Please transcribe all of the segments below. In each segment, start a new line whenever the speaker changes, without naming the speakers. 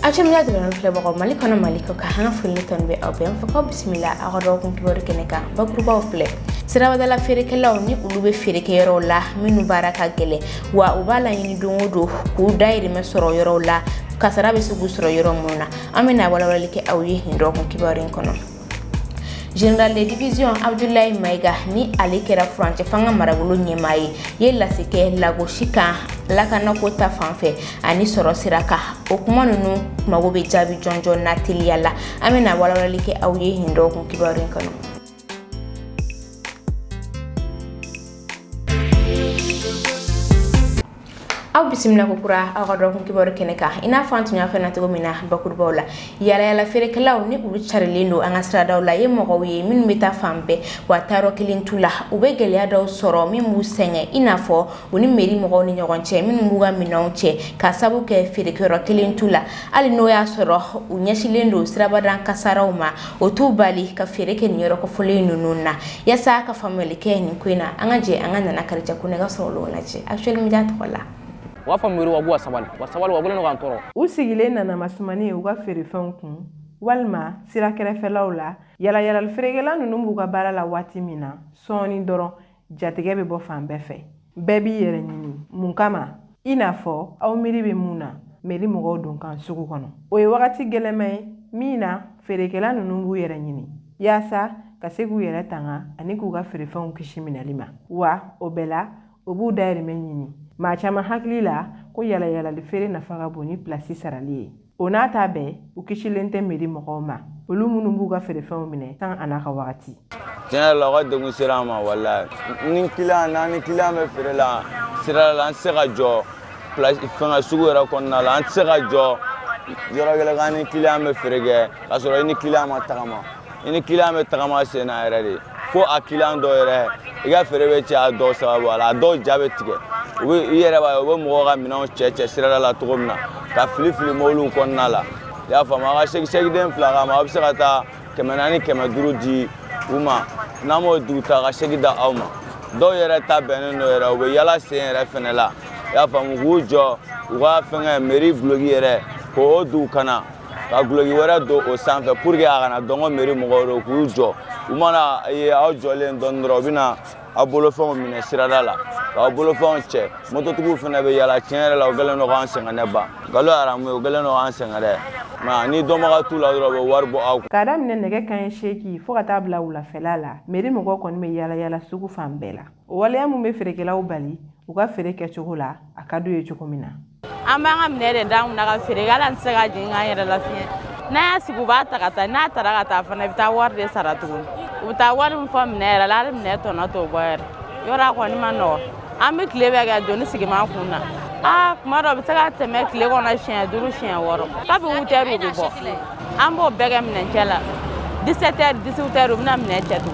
Achemya de flebo Mali kono Mali ko ka hanga fulni ton be obem fako bismillah agoro kun kibor keneka bagruba ofle sirawa dala fereke lawni ulube fereke yoro la minu baraka gele wa ubala yini dongodo ku dairi mesoro yoro la kasara be sugu soro yoro mona amina wala wala like awyi ndo kun kiborin kono General de Division Abdoulaye Maiga ni ali kera France fanga marabulu nyemayi yella sike lago shika lakana kota fanfe ani soro siraka okuma nunu magobe jabi jonjo natili yalla amina wala wala like awye hindo kun kibarin kanu aw bisimila ko kura aw do kun kibor keneka ina fantu nya fena to mina bakur bawla yala fere kalaw ni ulu charlendo anga srada wala yemo ko wi min mita fambe wa taro kilintula ube gele ado soro mi musenge ina fo woni meri mo ni nyogonche min muga minonche ka sabu ke fere kero kilintula ali no ya soro unyashilendo srabadan kasarawma otubali ka fere ke nyoro ko fulenu nunna yasa ka family ke ni kuina anga je anga na karja kunega solo laje actually mi dat wala
wafa mwiru wabu wasabali wabule no gantoro
usigile na masumani uga ferifan kun walma sira kerefelaw la yala alfregela nunu buga bala la wati mina soni doro jatige be bo fan befe bebi yere nyini munkama inafo aw miri be muna meri mogo don kan sugu kono o ye wakati geleme mina ferekela nunu bu yere nyini yasa kasegu yere tanga ani kuga ferifan kishimina lima wa obela obu daire menyini ma chama haklila ko yala li fere na faga boni place sarali ona tabe ukishilente meri mogoma olu munu buga fere fam mine tan anaka wakati
tiens la wa de musirama wala ni kila me fere la sira la sera jo place fanga sugura konna la sera jo yoro gele gani kila me fere ge asoro ni kila ma tagama sena erade fo akila ndo ere iga fere be cha do sababu ala do jabe tige we yere ba we mo ga mina cheche sira la tugumna ka flifli molu konna la ya fa ma ga shegi den flaga ma obsira ta kemenani kemeduru di uma namo duta ga shegi da awma do yere ta beneno yere we yala se yere fenela ya fa mu gujo wa fenga meri blogi yere ko du kana ka blogi wara do o sanfe pour que agana dongo meri mo ro gujo umana ye awjole ndondro bina abolo fon mine sirada la abolo fon che moto tugu fena be yala tienre la ogale no gan senga ba galo aramu ogale no gan senga de ma ni do maga tu la do warbo aw
kada mine nege kan sheki fo kata bla wula felala meri mogo kon me yala sugu fambela wala ya mu me ferekela ubali uga fereke chokola akadu ye chokomina
amanga mine de dang na ga ferekala nsega jinga yere la fie na sigu ba takata na taragata fana bita warde saratu uta wari mfo mnera la mneto na to boyer yora ko ni mano ami klebe ga doni sigi ma kuna kuma do bitaka teme kle ko na shen duru shen woro ka bi uteru bi bo ambo bega mnen kela 17h 18h mna mnen chetu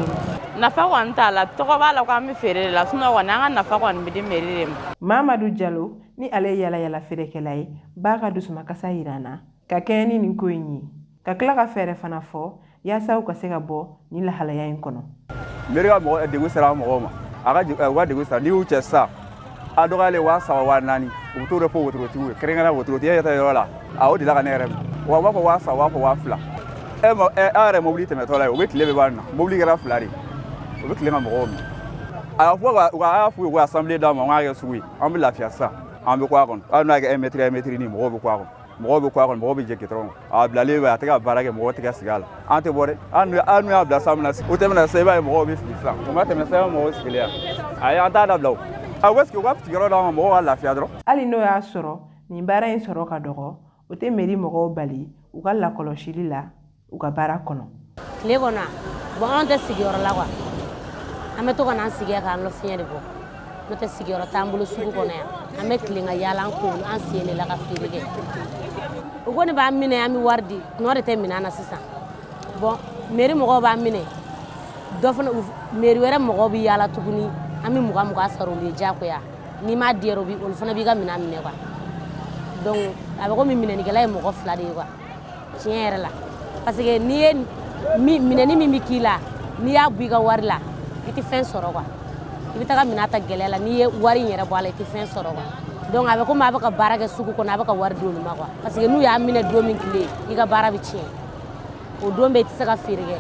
na fa ko ntala to ko bala ko ami fere la suno ko na na fa ko mi di merire
Mamadou Diallo ni ale yala ferekelai baga dusuma kasa irana ka keni ni koyni ka kla ka fere fana fo yasa ko se ga bo ni la halaya en kono
meriga mo de gusara mo ma aga wa de gusara ni uche sa adogale wa sa wa nani uturo po uturo tiwe krenga uturo tiya ta yola a odi la kanere wa ko wa sa wa ko wa fla are mobilité me tola o bekle be bana mobilité ra flari o bekle ma mo mi a fo wa fu wa assemblée da mo nga suwi am la fiasa am be kwa kon anu ga metri ni mo be kwa kon mo be kwa kon mo be je kitron a blale ba ta ga barage mo ta ga sigala ante bore anu ya bla samna o temna se ba mo be fla o ma temna se mo sigilia ay anta da blo a weski wa tigiro da mo wa la fiadro
ali no ya soro ni bara en soro ka dogo o te meri mo bali u ga la koloshili la u ga bara kono
legona bo on te sigiro la kwa ame to kana sigia ka lo fiere bo no te sigiro tambulu sugu kono ya ame klinga yala ko an siele la ka firige ogoni ba mine ami wardi no de temina na sisa bon meri mo ba mine do fana meri wera mo bi yala tuguni ami muga saro le jako ya ni ma diero bi on fana bi ga mina mine kwa donc aba ko mi mine ni gala mo fla de kwa tiere la parce que ni mine ni mi kila ni ya bi ga warla iti fen soro kwa ibita ga mina ta gelela ni wari nyere bo ala iti fen soro kwa donc a bɛ komi a bɛ ka baara kɛ sugu kɔnɔ a bɛ ka wari di olu ma quoi parce que n'u y'a minɛ don min tile i ka baara bɛ tiɲɛ o don bɛɛ i tɛ se ka feere kɛ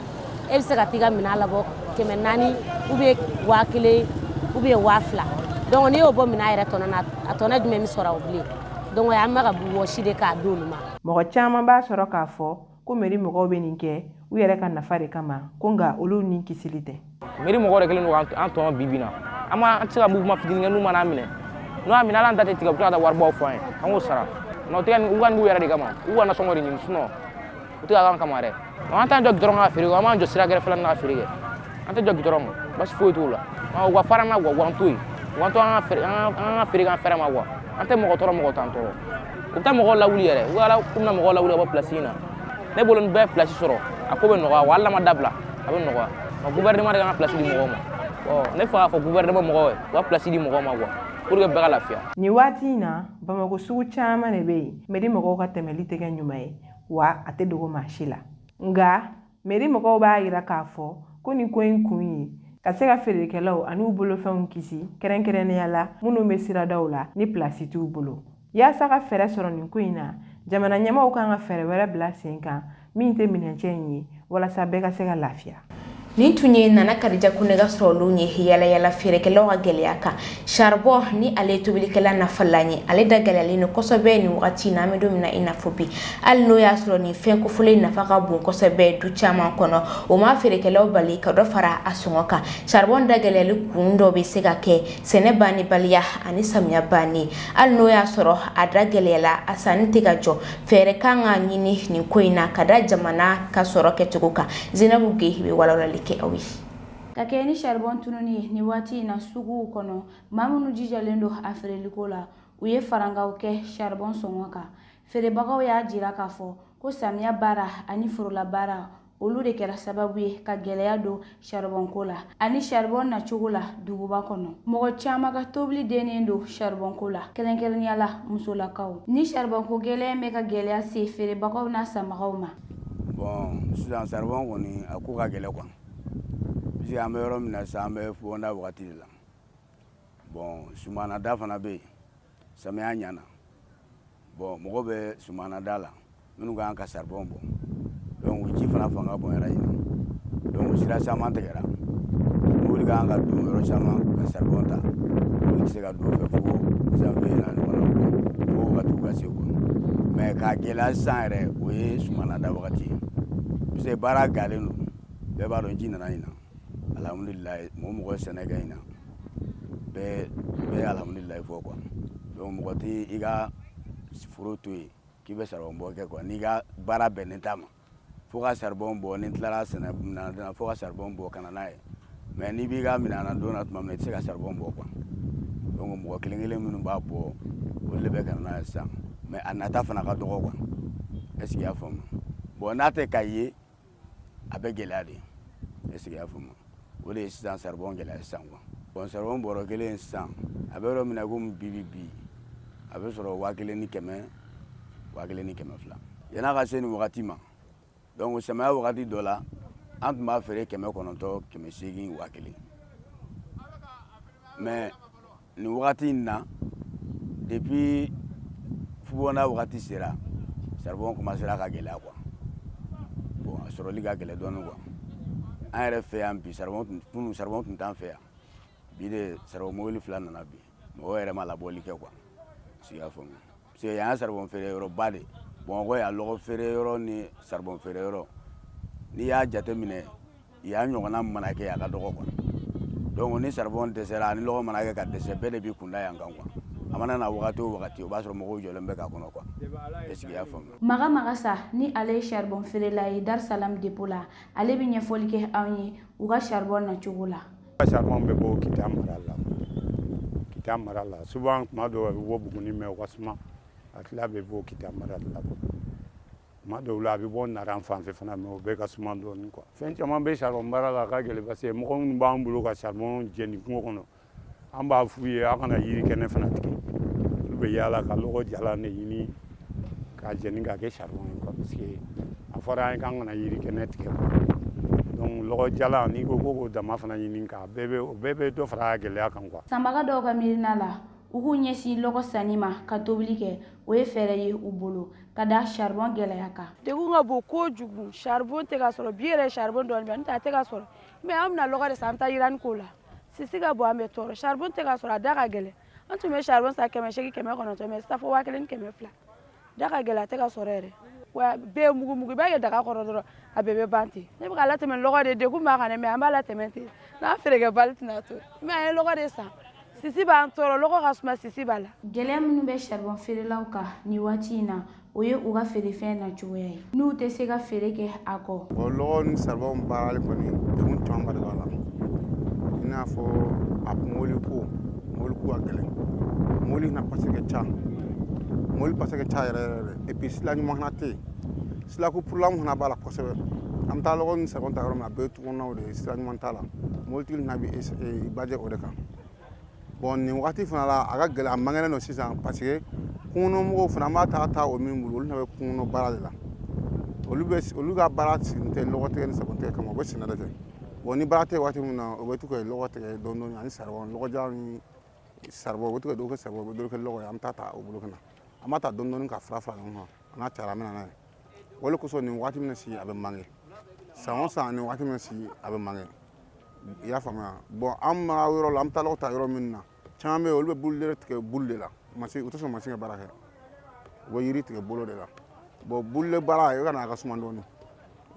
e bɛ se ka t'i ka minɛn labɔ 400 ou bien 1000 ou bien 2000 donc n'i y'o bɔ minɛn yɛrɛ tɔnɔ na a tɔnɔ jumɛn bɛ sɔrɔ o bilen donc an bɛ ka wɔsi de k'a di olu ma.
mɔgɔ caman b'a sɔrɔ k'a fɔ ko mairie mɔgɔw bɛ nin kɛ u yɛrɛ ka nafa de kama ko nka olu ni kisili tɛ.
mairie mɔgɔw de kɛlen don k'an tɔnɔ bi bi na an tɛ se ka mouvement fitinin kɛ n'u mana minɛ n'u y'a minɛ ala an ta tɛ tigɛ u bɛ tila ka taa waribaw fɔ an ye an k'o sara u ka nin b'u yɛrɛ de kama u ka nasɔngɔ de ɲini sinon u tɛ ka k'an kama dɛ an t'an jɔ dɔrɔn ka feere kɛ an b'an jɔ sira kɛrɛfɛla la ka feere kɛ an tɛ jɔ dɔrɔn ma basi foyi t'u la u ka fara an na quoi u k'an to yen u k'an to an ka feere k'an fɛrɛ ma quoi an tɛ mɔgɔ tɔɔrɔ mɔgɔ t'an tɔɔrɔ u bɛ taa mɔgɔw lawuli yɛrɛ u b'a la k'u bɛna mɔgɔw lawuli ka bɔ place in na ne bolo ni bɛɛ ye place sɔrɔ a ko bɛ nɔgɔya wa hali n'a ma dabila a bɛ nɔgɔya nka gouvernement de kan ka place di mɔgɔw ma ne fɛ k'a fɔ gouvernement mɔgɔw ye u ka place di mɔgɔw ma quoi pour que bɛɛ ka lafiya.
nin waati in na Bamako sugu caman de bɛ yen mairie mɔgɔw ka tɛmɛli tɛ kɛ ɲuman ye wa a tɛ dogo maa si la nka mairie mɔgɔw b'a yira k'a fɔ ko nin ko in kun ye ka se ka feerekɛlaw ani u bolofɛnw kisi kɛrɛnkɛrɛnnenya la minnu bɛ siradaw la ni place t'u bolo yaasa ka fɛɛrɛ sɔrɔ nin ko in na jamana ɲɛmaaw kan ka fɛɛrɛ wɛrɛ bila sen kan min tɛ minɛncɛ in ye walasa bɛɛ ka se ka lafiya.
nin tun ye Nana Kadija Kone ka sɔrɔlenw ye yala yala feerekɛlaw ka gɛlɛya kan charbon ni ale tobilikɛla nafalan ye ale da gɛlɛyalen don kosɛbɛ nin wagati na an bɛ don min na i n'a fɔ bi hali n'o y'a sɔrɔ nin fɛn kofɔlen nafa ka bon kosɛbɛ du caman kɔnɔ o ma feerekɛlaw bali ka dɔ fara a sɔngɔ kan charbon da gɛlɛyali kun dɔ bɛ se ka kɛ sɛnɛ banni baliya ani samiya banni hali n'o y'a sɔrɔ a da gɛlɛyala a sanni tɛ ka jɔ fɛɛrɛ kan ka ɲini nin ko in na ka da jamana ka sɔrɔ kɛcogo kan Zinabu Geyi bɛ walawalali
ka kɛ ni charbon tununi ni waati na suguw kɔnɔ maa minnu jijalen don a feereliko la u ye farangaw kɛ charbon sɔngɔ kan feerebagaw y'a jira k'a fɔ ko samiya baara ani forola baara olu de kɛra sababu ye ka gɛlɛya don charbon ko la ani charbon na cogo la duguba kɔnɔ mɔgɔ caman ka tobili dennen don charbon ko la kɛrɛnkɛrɛnnenya la musolakaw ni charbon ko gɛlɛya bɛ ka gɛlɛya se feerebagaw n'a sanbagaw ma.
bon sisan charbon kɔni a ko ka gɛlɛ quoi parce que an bɛ yɔrɔ min na sisan an bɛ fubonda wagati de la bon sumana da fana bɛ yen samiya ɲana bon mɔgɔ bɛ sumana da la minnu kan ka charbon bɔ donc ji fana fanga bonyara yen donc sira caman tigɛra mobili kan ka don yɔrɔ caman ka charbon ta olu tɛ se ka don fɛ fo janvier na ɲɔgɔn na fo wagatiw ka se quoi mais k'a gɛlɛya sisan yɛrɛ o ye sumana da wagati ye parce que baara galen don bɛɛ b'a dɔn ji nana ɲina alhamdulilayi mɔgɔ ye sɛnɛ kɛ ɲina bɛɛ alhamdulilayi fɔ quoi donc mɔgɔ tɛ i ka foro to yen k'i bɛ charbon bɔ kɛ quoi n'i ka baara bɛnnen t'a ma fo ka charbon bɔ ni tilara sɛnɛ minɛn na fo ka charbon bɔ ka na n'a ye mais n'i b'i ka minɛn na don na tuma min na i tɛ se ka charbon bɔ quoi donc mɔgɔ kelen kelen minnu b'a bɔ olu de bɛ ka na n'a ye sisan mais a nata fana ka dɔgɔ quoi est-ce que i y'a faamu bon n'a tɛ ka ye a bɛ gɛlɛya de est-ce que i y'a faamu o de ye sisan charbon gɛlɛya sisan quoi bon charbon bɔrɔ kelen sisan a bɛ yɔrɔ min na komi bi a bɛ sɔrɔ 1500 1200 yan'a ka se nin wagati ma donc samiya wagati dɔ la an tun b'a feere 900 800 1000 mais nin wagati in na depuis fubonda wagati sera charbon commencera ka gɛlɛya quoi bon a sɔrɔli ka gɛlɛ dɔɔnin quoi an yɛrɛ fɛ yan bi charbon tun t'an fɛ yan bi de charbon mobili 2 nana bi mɔgɔw yɛrɛ ma labɔli kɛ quoi si y'a faamu parce que yan ye charbon feere yɔrɔba de Bamakɔ yan lɔgɔ feere yɔrɔ ni charbon feere yɔrɔ n'i y'a jateminɛ yan ɲɔgɔnna mana kɛ a ka dɔgɔ quoi donc ni charbon dɛsɛra ani lɔgɔ mana kɛ ka dɛsɛ bɛɛ de b'i kunda yan kan quoi a mana na wagati o wagati o b'a sɔrɔ mɔgɔw jɔlen bɛ k'a kɔnɔ quoi est-ce que i y'a faamu.
Maga sa ni ale ye charbon feerela ye Dar Salam dépôt la ale bɛ ɲɛfɔli kɛ anw ye u ka charbon na cogo la.
Charbon bɛ bɔ Kita mara la souvent tuma dɔw a bɛ bɔ Buguni mais o ka suma a tila bɛ bɔ Kita mara la tuma dɔw la a bɛ bɔ Naran fan fɛ fana mais o bɛɛ ka suma dɔɔnin quoi fɛn caman bɛ charbon mara la a ka gɛlɛn parce que mɔgɔ minnu b'an bolo ka charbon jeni kungo kɔnɔ an b'a f'u ye aw kana yiri kɛnɛ fana tigɛ olu bɛ yaala ka lɔgɔ jalan de ɲini k'a jeni k'a kɛ charbon ye quoi parce que a fɔra an ye k'an kana yiri kɛnɛ tigɛ donc lɔgɔ jalan n'i ko k'o dama fana ɲini k'a o bɛɛ bɛ dɔ fara a gɛlɛya kan quoi.
Sanbaga dɔw ka miirina la u k'u ɲɛsin lɔgɔ sanni ma ka tobili kɛ o ye fɛɛrɛ ye u bolo ka da charbon gɛlɛya kan.
Degun ka bon kojugu charbon tɛ ka sɔrɔ bi yɛrɛ charbon dɔɔni bɛ n'o tɛ a tɛ ka sɔrɔ mais an bɛna lɔgɔ de san an bɛ taa yirani k'o la sisi ka bon an bɛ tɔɔrɔ charbon tɛ ka sɔrɔ a da ka gɛlɛn an tun bɛ charbon san 800 900 mais sisan fo 1200 da ka gɛlɛn a tɛ ka sɔrɔ yɛrɛ wa bɛɛ mugu i b'a kɛ daga kɔrɔ dɔrɔn a bɛɛ bɛ ban ten ne bɛ ka latɛmɛ lɔgɔ de degun b'a kan dɛ mais an b'a latɛmɛ ten n'a feerekɛ bali tɛna to mais an ye lɔgɔ de san sisi b'an tɔɔrɔ lɔgɔ ka suma sisi b'a la.
Gɛlɛya minnu bɛ charbon feerelaw kan nin waati in na o ye u ka feerefɛn na cogoya ye n'u tɛ se ka feere kɛ a kɔ.
Lɔgɔ ni charbon baarali kɔni degun camanba de b'a la i n'a fɔ a mobili ko ka gɛlɛn mobili na pase ka ca mobili pase ka ca yɛrɛ et puis sila ɲuman fana tɛ yen silako problème fana b'a la kosɛbɛ an bɛ taa lɔgɔ ni charbon ta yɔrɔ min na a bɛɛ ye tukɔnɔnaw de ye sila ɲuman t'a la mobilitigi fana bɛ bajɛ o de kan. Bon nin wagati fana la a ka gɛlɛn a mangɛnɛ don sisan parce que kungonomɔgɔw fana an b'a ta o min bolo olu fana bɛ kungono baara de la olu ka baara sigilen tɛ lɔgɔ tigɛ ni charbon tigɛ kama u bɛ sɛnɛ de kɛ bon ni baara tɛ waati min na u bɛ to ka lɔgɔ tigɛ dɔɔni dɔɔni ani charbon lɔgɔdilan ni charbon u bɛ to ka dɔ kɛ charbon u bɛ dɔ kɛ lɔgɔ ye an bɛ taa o bolo ka na an b'a ta dɔɔni dɔɔni ka fara fara ɲɔgɔn kan a n'a cayara an bɛ na n'a ye o de kosɔn nin waati min si a bɛ mange san o san nin waati min si a bɛ mange i y'a faamuya bon an ma yɔrɔ la an bɛ taa lɔgɔ ta yɔrɔ min na caman bɛ yen olu bɛ bulu de tigɛ bulu de la u tɛ sɔn mansin ka baara kɛ u bɛ yiri tigɛ bolo de la bon bulu baara i ka na a ka suma dɔɔni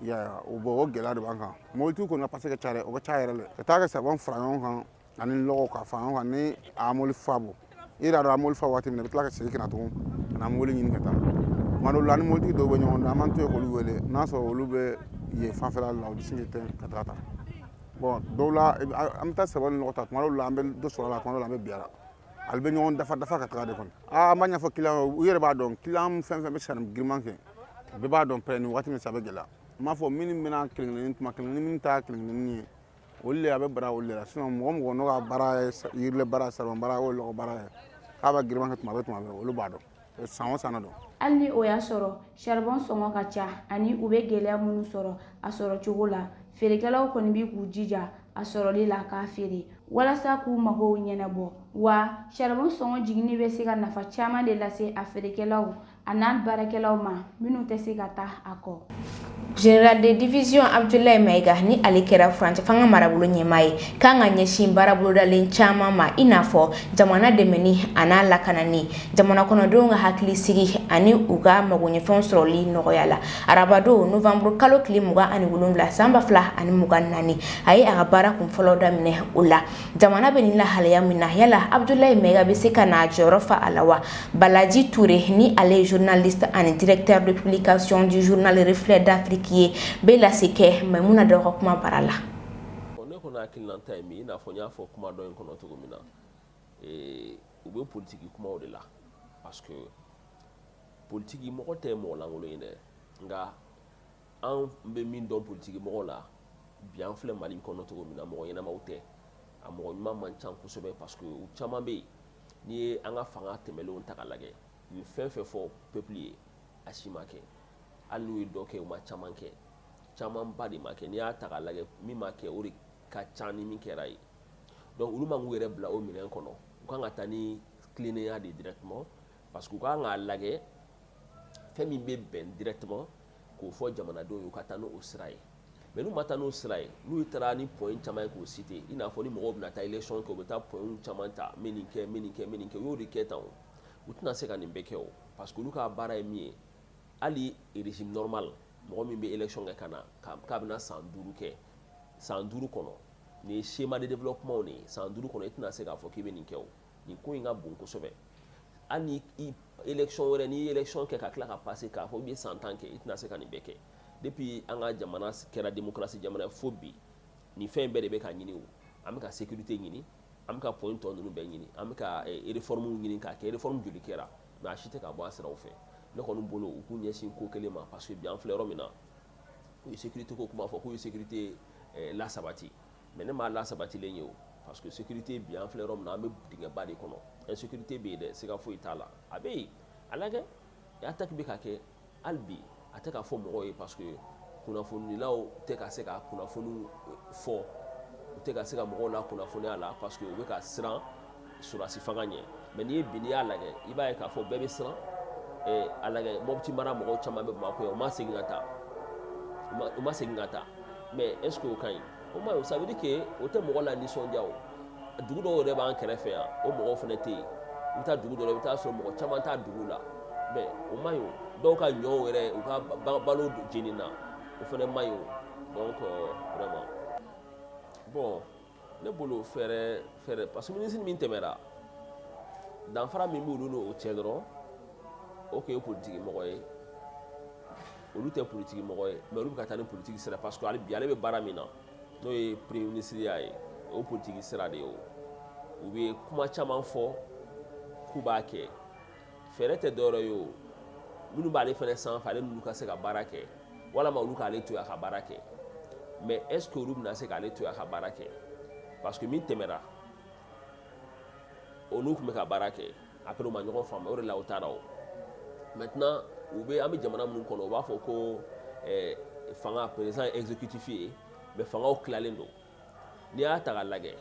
i y'a ye o gɛlɛya de b'an kan mobilitigiw kɔni ka pase ka ca dɛ o ka ca yɛrɛ de ka taa kɛ charbon fara ɲɔgɔn kan ani lɔgɔ ka fara ɲɔgɔn kan ni a mobili fa bɔ i yɛrɛ dɔn a mobili fa waati min na i bɛ tila ka segin ka na tugun ka na mobili ɲini ka taa tuma dɔw la ni mobilitigi dɔw bɛ ɲɔgɔn dɔn an b'an to yen k'olu wele n'a sɔrɔ olu bɛ yen fanfɛla la u bɛ sin k'i tɛn ka taga ta bon dɔw la an bɛ taa charbon ni lɔgɔ ta tuma dɔw la an bɛ dɔ sɔrɔ a la tuma dɔw la an bɛ bin a la ale bɛ ɲɔgɔn dafa ka taga de kɔni an b'a ɲɛfɔ client u yɛrɛ b'a dɔn client fɛn fɛn bɛ sanni giriman kɛ bɛɛ b'a dɔn pɛrɛ nin waati min sa a bɛ gɛlɛya n b'a fɔ minnu bɛna kelen-kelen tuma kelen-kelen minnu ta kelen-kelen ye olu de a bɛ bara olu de la sinon mɔgɔ n'o ka baara ye yirile baara charbon baara o lɔgɔ baara ye k'a bɛ giriman kɛ tuma bɛɛ olu b'a dɔn san o san na dɔn.
Hali ni o y'a sɔrɔ charbon sɔngɔ ka ca ani u bɛ gɛlɛya minnu sɔrɔ a sɔrɔ cogo la feerekɛlaw kɔni bɛ k'u jija a sɔrɔli la k'a feere walasa k'u magow ɲɛnabɔ wa charbon sɔngɔ jiginni bɛ se ka nafa caman de lase a feerekɛlaw a n'a baarakɛlaw ma minnu tɛ se ka taa a kɔ.
Général de division Abdoulaye Maïga ni ale kɛra furancɛ fanga marabolo ɲɛmaa ye kan ka ɲɛsin baarabolodalen caman ma i n'a fɔ jamana dɛmɛni a n'a lakanani jamana kɔnɔdenw ka hakili sigi ani u ka magoɲɛfɛnw sɔrɔli nɔgɔya la arabadon novembre kalo tile 27 san 2024 a ye a ka baara kunfɔlɔ daminɛ o la jamana bɛ nin lahalaya min na yala Abdoulaye Maïga bɛ se ka n'a jɔyɔrɔ fa a la wa Balaji Touré ni ale ye journaliste ani directeur de publication du journal Reflet d'Afrique ye bɛ lase kɛ Maimuna Daw ka kuma bara la.
Ne kɔni hakilinata ye min i n'a fɔ n y'a fɔ kuma dɔ in kɔnɔ cogo min na u bɛ politiki kumaw de la parce que politiki mɔgɔ tɛ mɔgɔ lankolon ye dɛ nka an bɛ min dɔn politiki mɔgɔ la bi an filɛ Mali kɔnɔ cogo min na mɔgɔ ɲɛnamaw tɛ a mɔgɔ ɲuman man ca kosɛbɛ parce que u caman bɛ yen n'i ye an ka fanga tɛmɛlenw ta ka lajɛ u ye fɛn fɛn fɔ peuple ye a si ma kɛ hali n'u ye dɔ kɛ u ma caman kɛ camanba de ma kɛ n'i y'a ta k'a lajɛ min ma kɛ o de ka ca ni min kɛra ye donc olu man k'u yɛrɛ bila o minɛn kɔnɔ u kan ka taa ni tilennenya de directement parce que u kan k'a lajɛ fɛn min bɛ bɛn directement k'o fɔ jamanadenw ye u ka taa n'o sira ye mais n'u ma taa n'o sira ye n'u taara ni point caman ye k'o citer i n'a fɔ ni mɔgɔw bɛna taa élection kɛ u bɛ taa point caman ta n bɛ nin kɛ n bɛ nin kɛ n bɛ nin kɛ u y'o de kɛ tan o u tɛna se ka nin bɛɛ kɛ o parce que olu ka baara ye min ye hali régime normal mɔgɔ min bɛ élection kɛ ka na k'a bɛna san 5 kɛ san 5 kɔnɔ nin ye schéma de développement ni san 5 kɔnɔ i tɛna se k'a fɔ k'i bɛ nin kɛ o nin ko in ka bon kosɛbɛ hali ni élection wɛrɛ n'i ye élection kɛ ka tila ka passer k'a fɔ i bɛ san 10 kɛ i tɛna se ka nin bɛɛ kɛ depuis an ka jamana kɛra démocratie jamana fo bi nin fɛn bɛɛ de bɛ ka ɲini o an bɛ ka sécurité ɲini an bɛ ka point tɔ ninnu bɛɛ ɲini an bɛ ka réforme ɲini k'a kɛ réforme joli kɛra mais a si tɛ ka bɔ a siraw fɛ ne kɔni bolo u k'u ɲɛsin ko kelen ma parce que bi an filɛ yɔrɔ min na u ye sécurité ko kuma fɔ k'u ye sécurité lasabati mais ne m'a lasabatilen ye o parce que sécurité bi an filɛ yɔrɔ min na an bɛ dingɛba de kɔnɔ insécurité bɛ yen dɛ siga foyi t'a la a bɛ yen a lajɛ attaque bɛ ka kɛ hali bi a tɛ ka fɔ mɔgɔw ye parce que kunnafonilaw tɛ ka se ka kunnafoni fɔ u tɛ ka se ka mɔgɔw la kunnafoniya la parce que u bɛ ka siran sɔrɔdasi fanga ɲɛ mais n'i ye bi n'i y'a lajɛ i b'a ye k'a fɔ bɛɛ bɛ siran a lajɛ Mopti mara mɔgɔw caman bɛ Bamakɔ yan u ma segin ka taa u ma segin ka taa mais est ce que o ka ɲi o ma ɲi ça veut dire que o tɛ mɔgɔ la nisɔndiya o dugu dɔw yɛrɛ b'an kɛrɛfɛ yan o mɔgɔw fana tɛ yen i bɛ taa dugu dɔ la i bɛ taa sɔrɔ mɔgɔ caman t'a dugu la mais o ma ɲi o dɔw ka ɲɔw yɛrɛ u ka balo jeni na o fana ma ɲi o donc vraiment bon ne bolo fɛɛrɛ parce que ministre min tɛmɛra danfara min b'olu n'o cɛ dɔrɔn o kun ye politiki mɔgɔ ye olu tɛ politiki mɔgɔ ye mais olu bɛ ka taa ni politiki sira parce que ale bɛ baara min na n'o ye premier ministre ye o politiki sira de ye o u bɛ kuma caman fɔ k'u b'a kɛ fɛɛrɛ tɛ dɔwɛrɛ ye o minnu b'ale fana sanfɛ ale n'olu ka se ka baara kɛ walama olu k'ale to yen a ka baara kɛ mais est ce que olu bɛna se k'ale to yen a ka baara kɛ parce que min tɛmɛra olu tun bɛ ka baara kɛ après u ma ɲɔgɔn faamu o de la u taara o maintenant an bɛ jamana minnu kɔnɔ u b'a fɔ ko fanga président ye exécutif ye mais fangaw tilalen don n'i y'a ta k'a lajɛ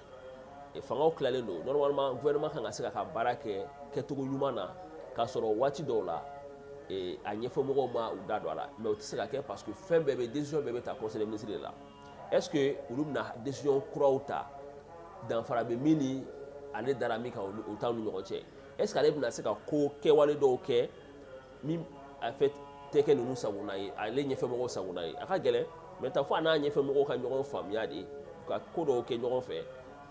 fangaw tilalen don normalement gouvernement kan ka se ka baara kɛ kɛcogo ɲuman na k'a sɔrɔ waati dɔw la a ɲɛfɔmɔgɔw ma u da don a la mais o tɛ se ka kɛ parce que fɛn bɛɛ bɛ décision bɛɛ bɛ ta conseil des ministres de la est ce que olu bɛna décision kuraw ta danfara bɛ min ni ale dara min kan o t'aw ni ɲɔgɔn cɛ est ce que ale bɛna se ka ko kɛwale dɔw kɛ min a fait tɛ kɛ ninnu sagona ye ale ɲɛfɛmɔgɔw sagona ye a ka gɛlɛn maintenant fo a n'a ɲɛfɛmɔgɔw ka ɲɔgɔn faamuya de ka ko dɔw kɛ ɲɔgɔn fɛ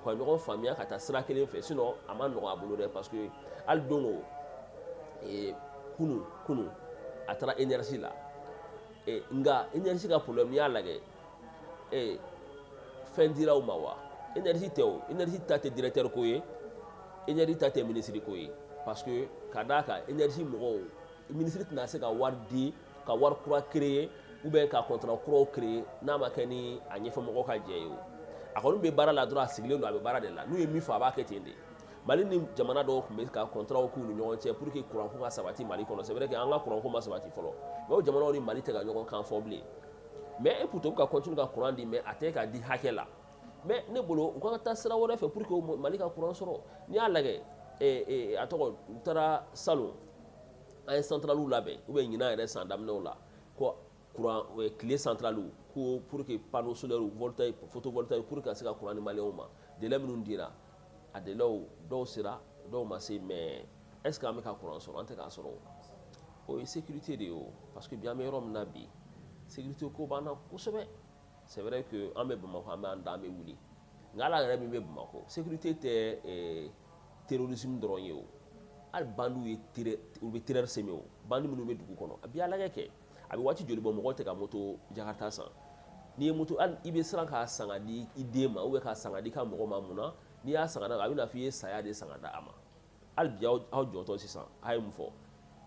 ka ɲɔgɔn faamuya ka taa sira kelen fɛ sinon a ma nɔgɔ a bolo dɛ parce que hali don o kunu a taara énergie la nka énergie ka problème n'i y'a lajɛ fɛn dira u ma wa énergie tɛ o énergie ta tɛ directeur ko ye énergie ta tɛ ministre ko ye parce que ka d'a kan énergie mɔgɔw ministre tɛna se ka wari di ka wari kura créer ou bien ka contrat kuraw créer n'a ma kɛ ni a ɲɛfɛmɔgɔ ka jɛ ye o a kɔni bɛ baara la dɔrɔn a sigilen don a bɛ baara de la n'u ye min fɔ a b'a kɛ ten de Mali ni jamana dɔw tun bɛ ka contrat k'u ni ɲɔgɔn cɛ pour que kuranko ka sabati Mali kɔnɔ c'est vrai que an ka kuranko ma sabati fɔlɔ mais o jamanaw ni Mali tɛ ka ɲɔgɔn kan fɔ bilen mais pourtant u ka continue ka kuran di mais a tɛ ka di hakɛ la mais ne bolo u ka taa sira wɛrɛ fɛ pour que Mali ka kuran sɔrɔ n'i y'a lajɛ a tɔgɔ u taara salon an ye centraliw labɛn ou bien ɲinan yɛrɛ san daminɛw la ko courant tile centraliw ko pour que panneau solaire voltaïque photovoltaïque pour que ka se ka kuran di maliyɛnw ma délai minnu dira a délai dɔw sera dɔw ma se mais est ce que an bɛ ka kuran sɔrɔ an tɛ k'a sɔrɔ o ye sécurité de ye o parce que bi an bɛ yɔrɔ min na bi sécurité ko b'an na kosɛbɛ c'est vrai que an bɛ Bamakɔ an bɛ an da an bɛ wuli nka hali an yɛrɛ min bɛ Bamakɔ sécurité tɛ terrorisme dɔrɔn ye o hali bandiw ye u bɛ terreur sɛmɛ o bandi minnu bɛ dugu kɔnɔ a b'i lajɛ kɛ a bɛ waati joli bɔ mɔgɔw tɛ ka moto jakarta san n'i ye moto hali i bɛ siran k'a san ka di i den ma ou bien k'a san ka di i ka mɔgɔ ma mun na n'i y'a san ka d'a kan a bɛ na fɔ i ye saya de san ka d'a ma hali bi aw jɔtɔ sisan a ye mun fɔ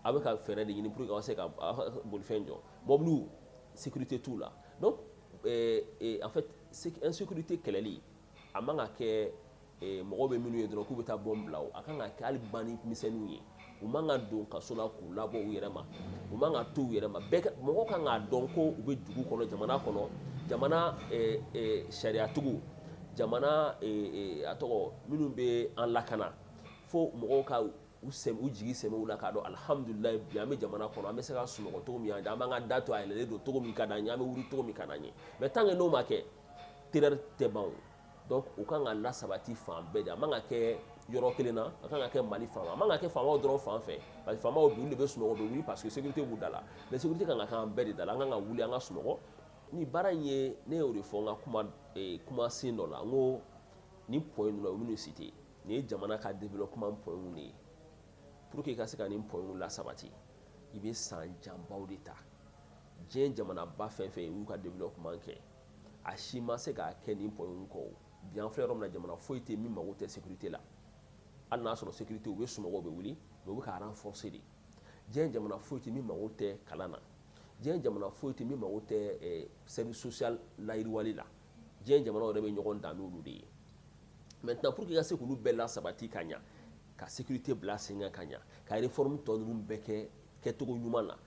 a bɛ ka fɛɛrɛ de ɲini pour que aw se ka bolifɛn jɔ mɔbiliw sécurité t'u la donc en fait insécurité kɛlɛli a man ka kɛ mɔgɔw bɛ minnu ye dɔrɔn k'u bɛ taa bɔn bila o a kan ka kɛ hali bandi misɛnninw ye u man ka don kaso la k'u labɔ u yɛrɛ ma u man ka to u yɛrɛ ma mɔgɔw kan k'a dɔn ko u bɛ dugu kɔnɔ jamana sariyatigiw jamana a tɔgɔ minnu bɛ an lakana fo mɔgɔw ka u jigi sɛmɛ u la k'a dɔn alihamudulilayi bi an bɛ jamana kɔnɔ an bɛ se ka sunɔgɔ cogo min an b'an ka da to a yɛlɛlen don cogo min ka d'an ye an bɛ wuli cogo min ka d'an ye mais tant que n'o ma kɛ terreur tɛ ban o donc u kan ka lasabati fan bɛɛ de a man ka kɛ yɔrɔ kelen na a kan ka kɛ Mali fan a man ka kɛ faamaw dɔrɔn fan fɛ parce que faamaw bi olu de bɛ sunɔgɔ bɛ wuli parce que sécurité b'u da la mais sécurité kan ka kɛ an bɛɛ de da la an kan ka wuli an ka sunɔgɔ ni baara in ye ne y'o de fɔ n ka kuma sen dɔ la n ko nin point ninnu o minnu cité nin ye jamana ka développement point de ye pour que i ka se ka nin point lasabati i bɛ san janbaw de ta diɲɛ jamanaba fɛn fɛn y'u ka développement kɛ a si ma se k'a kɛ nin point kɔ bi an filɛ yɔrɔ min na jamana foyi tɛ min mago tɛ sécurité la hali n'a sɔrɔ sécurité u bɛ sunɔgɔ u bɛ wuli mais u bɛ k'a renforcer de diɲɛ jamana foyi tɛ min mago tɛ kalan na diɲɛ jamana foyi tɛ min mago tɛ service social layiriwali la diɲɛ jamana yɛrɛ bɛ ɲɔgɔn dan n'olu de ye maintenant pour que i ka se k'olu bɛɛ lasabati ka ɲa ka sécurité bila sen kan ka ɲa ka réforme tɔ ninnu bɛɛ kɛ kɛcogo ɲuman na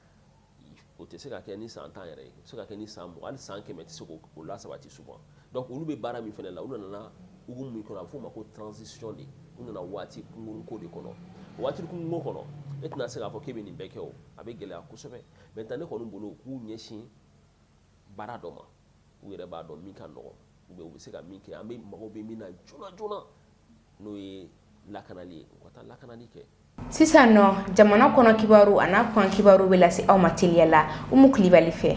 o tɛ se ka kɛ ni san 10 yɛrɛ ye o tɛ se ka kɛ ni san 20 hali san 100 tɛ se k'o lasabati souvent donc olu bɛ baara min fana la u nana hukumu min kɔnɔ a bɛ f'o ma ko transition de u nana waati kunkurun ko de kɔnɔ waati kunkurun kɔnɔ e tɛna se k'a fɔ k'e bɛ nin bɛɛ kɛ o a bɛ gɛlɛya kosɛbɛ maintenant ne kɔni bolo k'u ɲɛsin baara dɔ ma u yɛrɛ b'a dɔn min ka nɔgɔn u bɛ se ka min kɛ an bɛ mago bɛ min na joona joona n'o ye lakanali ye u ka taa lakanali kɛ.
Sisan nɔ jamana kɔnɔ kibaru a n'a kɔn kibaru bɛ lase aw ma teliya la Umu Kulibali fɛ.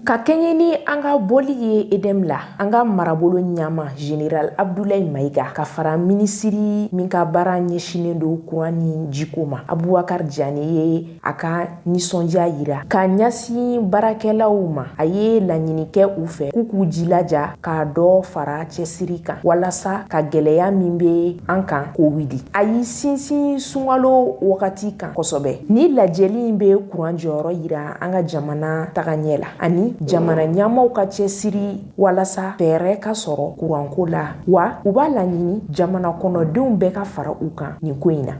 Ka kɛɲɛ ni an ka bɔli ye Edem la, an ka marabolo ɲama Général Abdoulaye Maïga ka fara minisiri min ka baara ɲɛsinen don courant ni jiko ma, Abubakar Diané ye a ka nisɔndiya yira ka ɲɛsin baarakɛlaw ma. A ye laɲini kɛ u fɛ k'u k'u jilaja ka dɔ fara cɛsiri kan walasa ka gɛlɛya min bɛ an kan k'o wuli. A y'i sinsin sunkalo wagati kan kosɛbɛ. Ni lajɛli in bɛ courant jɔyɔrɔ yira an ka jamana tagaɲɛ la ani jamana ɲɛmaaw ka cɛsiri walasa fɛɛrɛ ka sɔrɔ kuranko la wa u b'a laɲini jamana kɔnɔdenw bɛɛ ka fara u kan nin ko in na.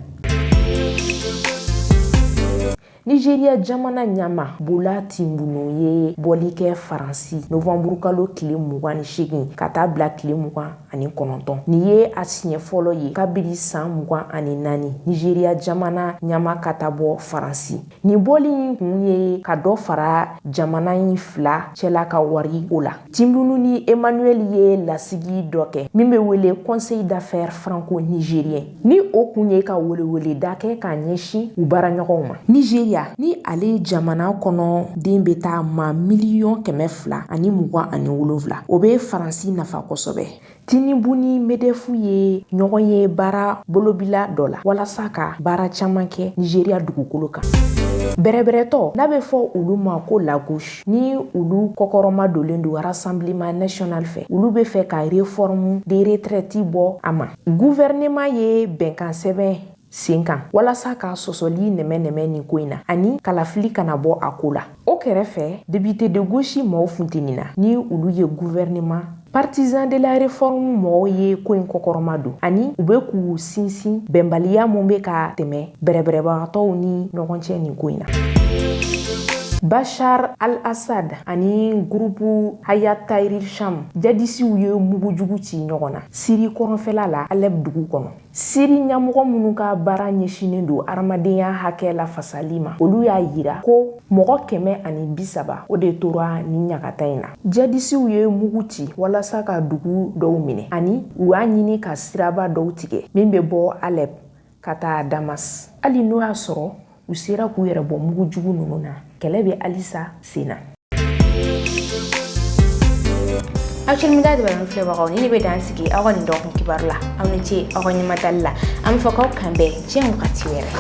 Nigeria jamana ɲama Bola Tinubu ye bɔli kɛ Faransi novembre kalo tile 28 ka taa bila tile 29. Ni ye a siɲɛ fɔlɔ ye kabini san 24 Nigeria jamana ɲama ka taa bɔ Faransi. Ni bɔli in kun ye ka dɔ fara jamana in fila cɛla ka wari o la. Tinubu ni Emmanuel ye lasigi dɔ kɛ min bɛ wele Conseil d'affaires franco-nigérien. Ni o kun ye ka weleweleda kɛ ka ɲɛsin u baaraɲɔgɔnw ma. Nigeria ni ale jamana kɔnɔ den bɛ taa ma 227,000. O bɛ Faransi nafa kosɛbɛ. Tinubu ni MEDEF ye ɲɔgɔn ye baara bolobila dɔ la walasa ka baara caman kɛ Nigeria dugukolo kan. Bɛrɛbɛrɛtɔ n'a bɛ fɔ olu ma ko la gauche ni olu kɔkɔrɔma dolen don Rassemblement national fɛ olu bɛ fɛ ka réforme des retraites bɔ a ma. Gouvernement ye bɛnkan sɛbɛn sen kan walasa ka sɔsɔli nɛmɛ nin ko in na ani kalafili kana bɔ a ko la. O kɛrɛfɛ député de gauche mɔgɔw funtenina ni olu ye gouvernement partisan de la réforme mɔgɔw ye ko in kɔkɔrɔma don ani u bɛ k'u sinsin bɛnbaliya mun bɛ ka tɛmɛ bɛrɛbɛrɛbagatɔw ni ɲɔgɔn cɛ nin ko in na. Bashar al-Assad ani groupe Hayat Tahrir Sham jadisiw ye mugujugu ci ɲɔgɔn na Siri kɔrɔnfɛla la Alep dugu kɔnɔ. Siri ɲɛmɔgɔ minnu ka baara ɲɛsinen don adamadenya hakɛ la fasali ma olu y'a yira ko mɔgɔ 130 o de tora ni ɲagata in na. Jadisiw ye mugu ci walasa ka dugu dɔw minɛ ani u y'a ɲini ka siraba dɔw tigɛ min bɛ bɔ Alep ka taa Damas. Hali n'o y'a sɔrɔ u sera k'u yɛrɛ bɔ mugujugu ninnu na kɛlɛ bɛ halisa sen na. Actually mi dadi baran filɛ bagaw ni bɛ dan sigi aw ka nin dɔgɔkun kibaru la aw ni ce aw ka ɲɛmatali la an bɛ fɔ k'aw kan bɛn diɲɛ wagati wɛrɛ.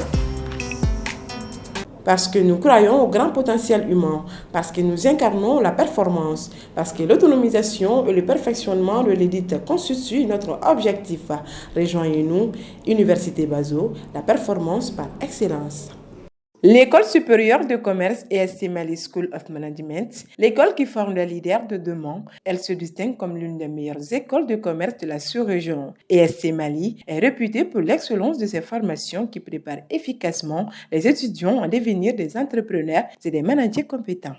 Parce que nous croyons au grand potentiel humain, parce que nous incarnons la performance, parce que l'autonomisation et le perfectionnement de l'élite constituent notre objectif. Rejoignez-nous, Université Bazo, la performance par excellence. L'école supérieure de commerce ESC Mali School of Management, l'école qui forme les leaders de demain, elle se distingue comme l'une des meilleures écoles de commerce de la sous-région. ESC Mali est réputée pour l'excellence de ses formations qui préparent efficacement les étudiants à devenir des entrepreneurs et des managers compétents.